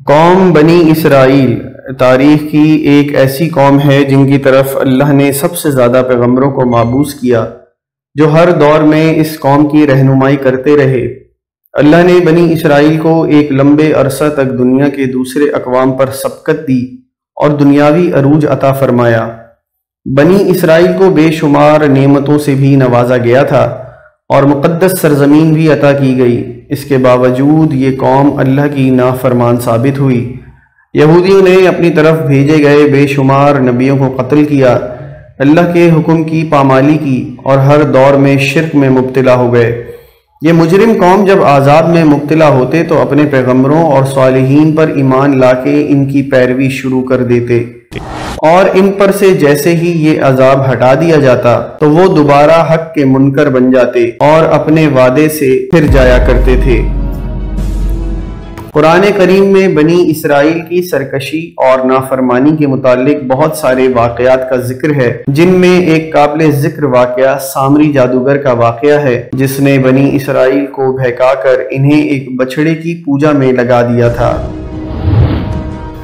قوم بنی اسرائیل تاریخ کی ایک ایسی قوم ہے جن کی طرف اللہ نے سب سے زیادہ پیغمبروں کو مابعوث کیا، جو ہر دور میں اس قوم کی رہنمائی کرتے رہے۔ اللہ نے بنی اسرائیل کو ایک لمبے عرصہ تک دنیا کے دوسرے اقوام پر سبقت دی اور دنیاوی عروج عطا فرمایا۔ بنی اسرائیل کو بے شمار نعمتوں سے بھی نوازا گیا تھا اور مقدس سرزمین بھی عطا کی گئی۔ اس کے باوجود یہ قوم اللہ کی نافرمان ثابت ہوئی۔ یہودیوں نے اپنی طرف بھیجے گئے بے شمار نبیوں کو قتل کیا، اللہ کے حکم کی پامالی کی اور ہر دور میں شرک میں مبتلا ہو گئے۔ یہ مجرم قوم جب عذاب میں مبتلا ہوتے تو اپنے پیغمبروں اور صالحین پر ایمان لا کے ان کی پیروی شروع کر دیتے، اور ان پر سے جیسے ہی یہ عذاب ہٹا دیا جاتا تو وہ دوبارہ حق کے منکر بن جاتے اور اپنے وعدے سے پھر جایا کرتے تھے۔ قرآن کریم میں بنی اسرائیل کی سرکشی اور نافرمانی کے متعلق بہت سارے واقعات کا ذکر ہے، جن میں ایک قابل ذکر واقعہ سامری جادوگر کا واقعہ ہے، جس نے بنی اسرائیل کو بہکا کر انہیں ایک بچڑے کی پوجا میں لگا دیا تھا۔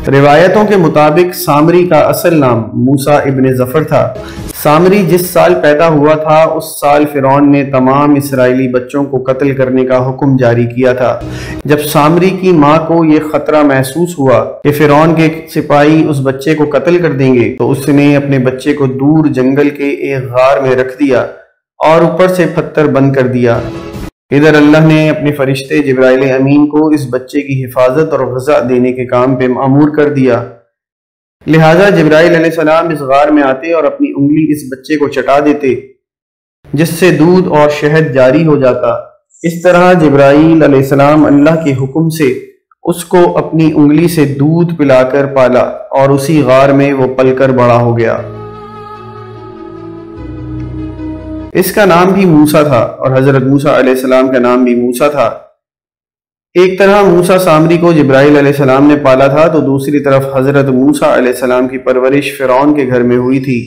روایتوں کے مطابق سامری کا اصل نام موسیٰ ابن ظفر تھا۔ سامری جس سال پیدا ہوا تھا اس سال فرعون نے تمام اسرائیلی بچوں کو قتل کرنے کا حکم جاری کیا تھا۔ جب سامری کی ماں کو یہ خطرہ محسوس ہوا کہ فرعون کے سپاہی اس بچے کو قتل کر دیں گے تو اس نے اپنے بچے کو دور جنگل کے ایک غار میں رکھ دیا اور اوپر سے پتھر بند کر دیا۔ ادھر اللہ نے اپنے فرشتے جبرائیل امین کو اس بچے کی حفاظت اور غذا دینے کے کام پہ مأمور کر دیا، لہٰذا جبرائیل علیہ السلام اس غار میں آتے اور اپنی انگلی اس بچے کو چٹا دیتے، جس سے دودھ اور شہد جاری ہو جاتا۔ اس طرح جبرائیل علیہ السلام اللہ کے حکم سے اس کو اپنی انگلی سے دودھ پلا کر پالا اور اسی غار میں وہ پل کر بڑا ہو گیا۔ اس کا نام بھی موسیٰ تھا اور حضرت موسیٰ علیہ السلام کا نام بھی موسیٰ تھا۔ ایک طرح موسیٰ سامری کو جبرائیل علیہ السلام نے پالا تھا تو دوسری طرف حضرت موسیٰ علیہ السلام کی پرورش فرعون کے گھر میں ہوئی تھی،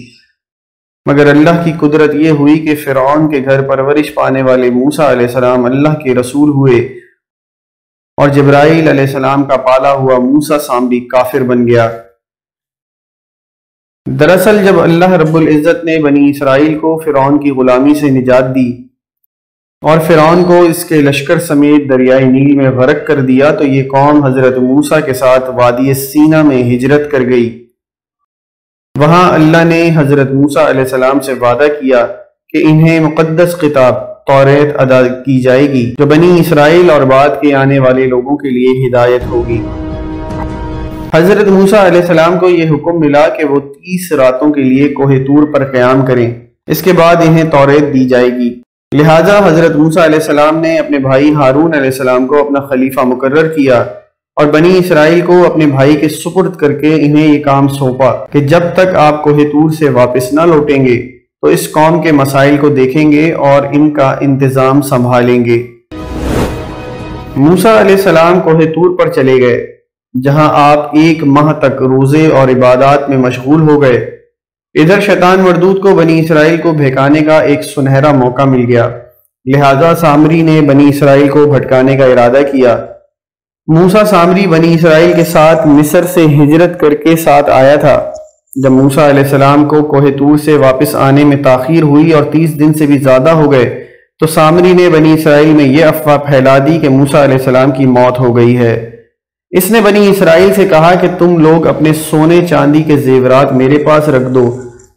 مگر اللہ کی قدرت یہ ہوئی کہ فرعون کے گھر پرورش پانے والے موسیٰ علیہ السلام اللہ کے رسول ہوئے اور جبرائیل علیہ السلام کا پالا ہوا موسیٰ سامری کافر بن گیا۔ دراصل جب اللہ رب العزت نے بنی اسرائیل کو فرعون کی غلامی سے نجات دی اور فرعون کو اس کے لشکر سمیت دریائے نیل میں غرق کر دیا تو یہ قوم حضرت موسیٰ کے ساتھ وادی سینا میں ہجرت کر گئی۔ وہاں اللہ نے حضرت موسیٰ علیہ السلام سے وعدہ کیا کہ انہیں مقدس کتاب توریت عطا کی جائے گی، جو بنی اسرائیل اور بعد کے آنے والے لوگوں کے لیے ہدایت ہوگی۔ حضرت موسیٰ علیہ السلام کو یہ حکم ملا کہ وہ 30 راتوں کے لیے کوہ طور پر قیام کریں، اس کے بعد انہیں توریت دی جائے گی۔ لہٰذا حضرت موسیٰ علیہ السلام نے اپنے بھائی ہارون علیہ السلام کو اپنا خلیفہ مقرر کیا اور بنی اسرائیل کو اپنے بھائی کے سپرد کر کے انہیں یہ کام سونپا کہ جب تک آپ کوہ طور سے واپس نہ لوٹیں گے تو اس قوم کے مسائل کو دیکھیں گے اور ان کا انتظام سنبھالیں گے۔ موسیٰ علیہ السلام کوہ طور پر چلے گئے، جہاں آپ 1 ماہ تک روزے اور عبادات میں مشغول ہو گئے۔ ادھر شیطان مردود کو بنی اسرائیل کو بھٹکانے کا ایک سنہرا موقع مل گیا، لہٰذا سامری نے بنی اسرائیل کو بھٹکانے کا ارادہ کیا۔ موسیٰ سامری بنی اسرائیل کے ساتھ مصر سے ہجرت کر کے ساتھ آیا تھا۔ جب موسیٰ علیہ السلام کو کوہ طور سے واپس آنے میں تاخیر ہوئی اور 30 دن سے بھی زیادہ ہو گئے تو سامری نے بنی اسرائیل میں یہ افواہ پھیلا دی کہ موسیٰ علیہ السلام کی موت ہو گئی ہے۔ اس نے بنی اسرائیل سے کہا کہ تم لوگ اپنے سونے چاندی کے زیورات میرے پاس رکھ دو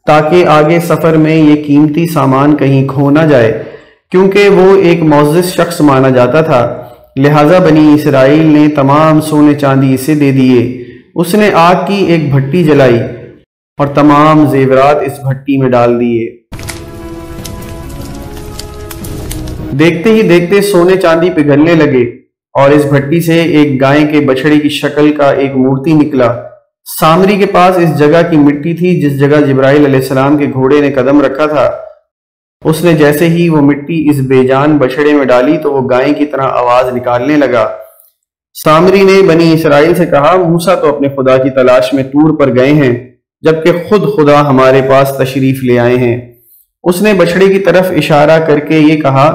تاکہ آگے سفر میں یہ قیمتی سامان کہیں کھو نہ جائے، کیونکہ وہ ایک معزز شخص مانا جاتا تھا۔ لہٰذا بنی اسرائیل نے تمام سونے چاندی اسے دے دیے۔ اس نے آگ کی ایک بھٹی جلائی اور تمام زیورات اس بھٹی میں ڈال دیے۔ دیکھتے ہی دیکھتے سونے چاندی پگھلنے لگے اور اس بھٹی سے ایک گائے کے بچڑے کی شکل کا ایک مورتی نکلا۔ سامری کے پاس اس جگہ کی مٹی تھی جس جگہ جبرائیل علیہ السلام کے گھوڑے نے قدم رکھا تھا۔ اس نے جیسے ہی وہ مٹی اس بے جان بچڑے میں ڈالی تو وہ گائے کی طرح آواز نکالنے لگا۔ سامری نے بنی اسرائیل سے کہا، موسیٰ تو اپنے خدا کی تلاش میں طور پر گئے ہیں، جبکہ خود خدا ہمارے پاس تشریف لے آئے ہیں۔ اس نے بچڑے کی طرف اشارہ کر کے یہ کہا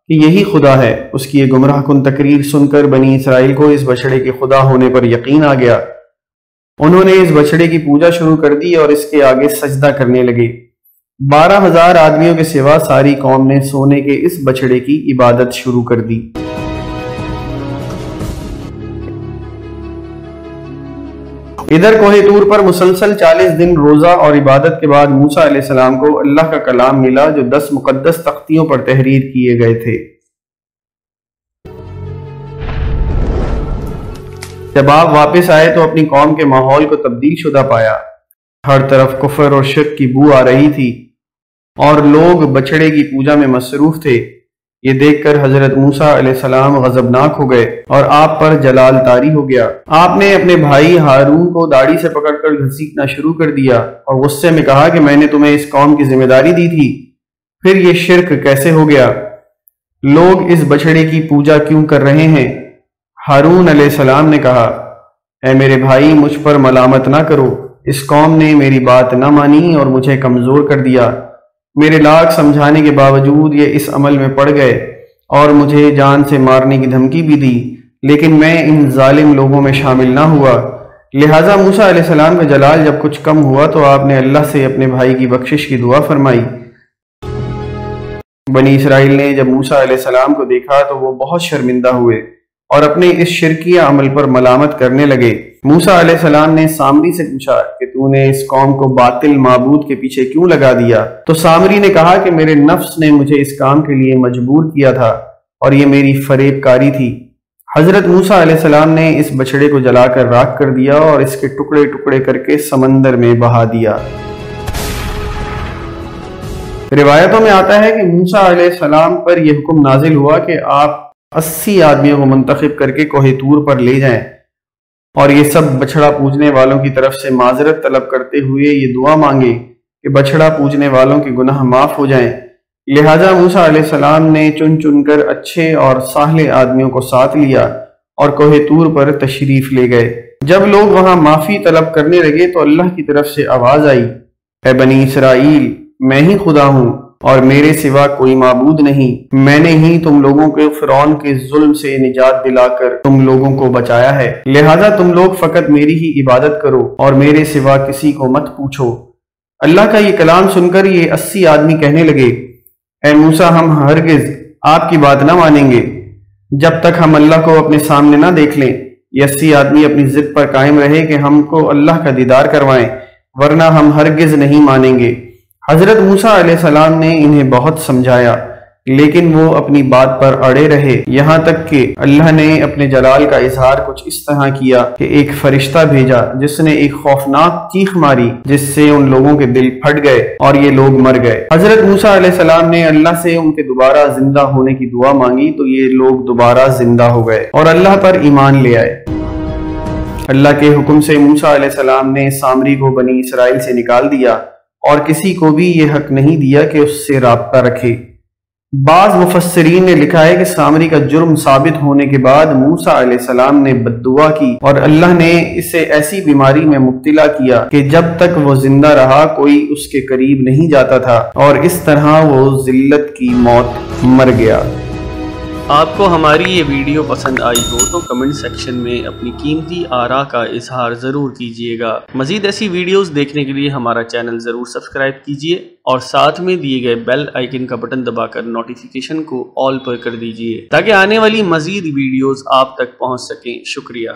کہ یہی خدا ہے۔ اس کی یہ گمراہ کن تقریر سن کر بنی اسرائیل کو اس بچڑے کے خدا ہونے پر یقین آ گیا۔ انہوں نے اس بچڑے کی پوجا شروع کر دی اور اس کے آگے سجدہ کرنے لگے۔ 12,000 آدمیوں کے سوا ساری قوم نے سونے کے اس بچڑے کی عبادت شروع کر دی۔ ادھر کوہ طور پر مسلسل 40 دن روزہ اور عبادت کے بعد موسیٰ علیہ السلام کو اللہ کا کلام ملا جو 10 مقدس تختیوں پر تحریر کیے گئے تھے۔ جب آپ واپس آئے تو اپنی قوم کے ماحول کو تبدیل شدہ پایا۔ ہر طرف کفر اور شرک کی بو آ رہی تھی اور لوگ بچڑے کی پوجا میں مصروف تھے۔ یہ دیکھ کر حضرت موسیٰ علیہ السلام غضبناک ہو گئے اور آپ پر جلال طاری ہو گیا۔ آپ نے اپنے بھائی ہارون کو داڑھی سے پکڑ کر گھسیٹنا شروع کر دیا اور غصے میں کہا کہ میں نے تمہیں اس قوم کی ذمہ داری دی تھی، پھر یہ شرک کیسے ہو گیا؟ لوگ اس بچڑے کی پوجا کیوں کر رہے ہیں؟ ہارون علیہ السلام نے کہا، اے میرے بھائی، مجھ پر ملامت نہ کرو۔ اس قوم نے میری بات نہ مانی اور مجھے کمزور کر دیا۔ میرے لاکھ سمجھانے کے باوجود یہ اس عمل میں پڑ گئے اور مجھے جان سے مارنے کی دھمکی بھی دی، لیکن میں ان ظالم لوگوں میں شامل نہ ہوا۔ لہٰذا موسیٰ علیہ السلام کا جلال جب کچھ کم ہوا تو آپ نے اللہ سے اپنے بھائی کی بخشش کی دعا فرمائی۔ بنی اسرائیل نے جب موسیٰ علیہ السلام کو دیکھا تو وہ بہت شرمندہ ہوئے اور اپنے اس شرکیہ عمل پر ملامت کرنے لگے۔ موسیٰ علیہ السلام نے سامری سے پوچھا کہ تو نے اس قوم کو باطل معبود کے پیچھے کیوں لگا دیا؟ تو سامری نے کہا کہ میرے نفس نے مجھے اس کام کے لیے مجبور کیا تھا اور یہ میری فریب کاری تھی۔ حضرت موسیٰ علیہ السلام نے اس بچڑے کو جلا کر راکھ کر دیا اور اس کے ٹکڑے ٹکڑے کر کے سمندر میں بہا دیا۔ روایتوں میں آتا ہے کہ موسیٰ علیہ السلام پر یہ حکم نازل ہوا کہ آپ 80 آدمیوں کو منتخب کر کے کوہ طور پر لے جائیں اور یہ سب بچڑا پوجنے والوں کی طرف سے معذرت طلب کرتے ہوئے یہ دعا مانگے کہ بچڑا پوجنے والوں کے گناہ معاف ہو جائیں۔ لہٰذا موسیٰ علیہ السلام نے چن چن کر اچھے اور صالح آدمیوں کو ساتھ لیا اور کوہ طور پر تشریف لے گئے۔ جب لوگ وہاں معافی طلب کرنے لگے تو اللہ کی طرف سے آواز آئی، اے بنی اسرائیل، میں ہی خدا ہوں اور میرے سوا کوئی معبود نہیں۔ میں نے ہی تم لوگوں کو فرعون کے ظلم سے نجات دلا کر تم لوگوں کو بچایا ہے، لہٰذا تم لوگ فقط میری ہی عبادت کرو اور میرے سوا کسی کو مت پوچھو۔ اللہ کا یہ کلام سن کر یہ 80 آدمی کہنے لگے، اے موسیٰ، ہم ہرگز آپ کی بات نہ مانیں گے جب تک ہم اللہ کو اپنے سامنے نہ دیکھ لیں۔ یہ 80 آدمی اپنی ضد پر قائم رہے کہ ہم کو اللہ کا دیدار کروائیں، ورنہ ہم ہرگز نہیں مانیں گے۔ حضرت موسیٰ علیہ السلام نے انہیں بہت سمجھایا لیکن وہ اپنی بات پر اڑے رہے، یہاں تک کہ اللہ نے اپنے جلال کا اظہار کچھ اس طرح کیا کہ ایک فرشتہ بھیجا جس نے ایک خوفناک چیخ ماری جس سے ان لوگوں کے دل پھٹ گئے اور یہ لوگ مر گئے۔ حضرت موسیٰ علیہ السلام نے اللہ سے ان کے دوبارہ زندہ ہونے کی دعا مانگی تو یہ لوگ دوبارہ زندہ ہو گئے اور اللہ پر ایمان لے آئے۔ اللہ کے حکم سے موسیٰ علیہ السلام نے سامری کو بنی اسرائیل سے نکال دیا اور کسی کو بھی یہ حق نہیں دیا کہ اس سے رابطہ رکھے۔ بعض مفسرین نے لکھا ہے کہ سامری کا جرم ثابت ہونے کے بعد موسیٰ علیہ السلام نے بددعا کی اور اللہ نے اسے ایسی بیماری میں مبتلا کیا کہ جب تک وہ زندہ رہا کوئی اس کے قریب نہیں جاتا تھا اور اس طرح وہ ذلت کی موت مر گیا۔ آپ کو ہماری یہ ویڈیو پسند آئی ہو تو کمنٹ سیکشن میں اپنی قیمتی آراء کا اظہار ضرور کیجیے گا۔ مزید ایسی ویڈیوز دیکھنے کے لیے ہمارا چینل ضرور سبسکرائب کیجیے اور ساتھ میں دیے گئے بیل آئیکن کا بٹن دبا کر نوٹیفیکیشن کو آل پر کر دیجیے تاکہ آنے والی مزید ویڈیوز آپ تک پہنچ سکیں۔ شکریہ۔